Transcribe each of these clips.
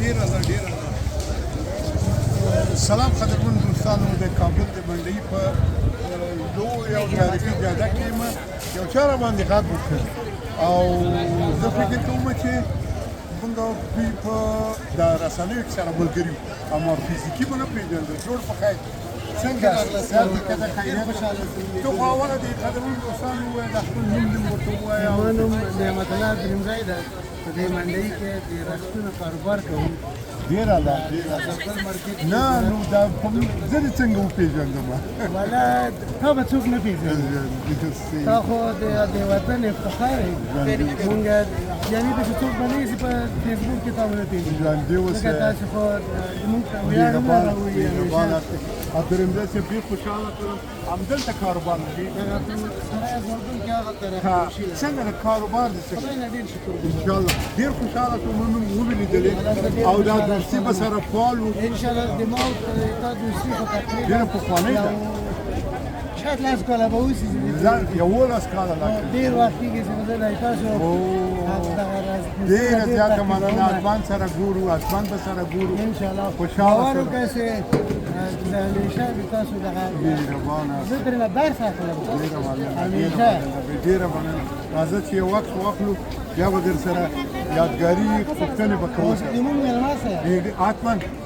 ډیره سلام قدرمن دوستانو د کابل د منډۍ په لوی او تاریخي جاده کې یو چاره باندې غږ وکړ او زه فکر کوم چې موږ په د رسنیو کې سره ملګري یو اما فزیکي به نه پېژنو جوړ په خیر څنګه سر دې که د خیریت تو خو اوله د قدرمن دوستانو ووایه د خپل نوم دې ورته ووایه زما نوم نعمت الله درېمځی ده په دې منډۍ کې د رښتونو کاروبار کوم ډیره ده نه نو دا زه دې څنګه وپېژندم والا تا به څوک نه پېژني تا خو د وطن افتخار یې مونږ یعنې داسې څوک به نه یې په فیسبوک کې تا به نه پېژني ځکه تاسې خو زمونږ ته ویاړونه راوړي درېمځی صاحب ډېر خوشحاله کړم همدلته کاروبار وکړي څنګه د کاروبار دې انشاءالله ډېر خوشحاله شوم موږ ولیدلې او دا دوستي به سره فعال وو انشاءالله د ما او تا دوستي خو تقریبا ډېره پخوانۍ ده شاید 10 کاله به اوسي 11 کاله ده ډېر وخت کېږي چې زه د تاسو ډېره زیاته مننه اتمان سره ګورو اتمان به سره ګورو انشاءالله خوشحاله باور وکړئ چې همیشه د تاسو دغه زه ترېنه درس اخلم همیشه ډېره مننه راځه چې یو وخت واخلو بیا به در سره یادګاري پوښتنې به کوو زموږ مېلمه صاحب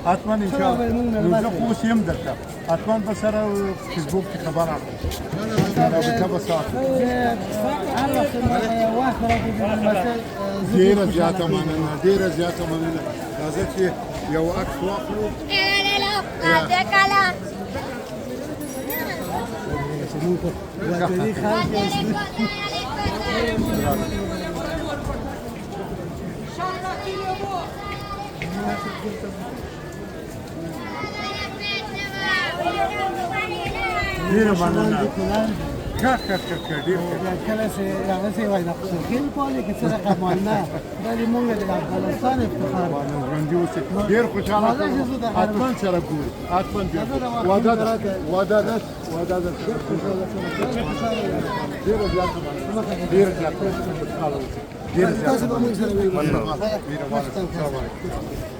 حتما انشاءالله نو زه خو اوس یم درته حتما به سره فیسبوک کې خبر اخلو رابطه به ساتو هر وخت وخت راکړي ډېره زیاته مننه ډېره زیاته مننه راځه چې یو عکس واخلو ډېره مننه کله چې هغسې وایي د خیل پالې کې څه رقم نه دا د موږ د افغانستان افتخار ژوندي اوسئ ډېر خوشحاله حتما سره ګورو حتما وعده ده ډېر خوشحاله ډېره زیاته ډېره زیاته خوشحاله اوسئ ډېره زیاته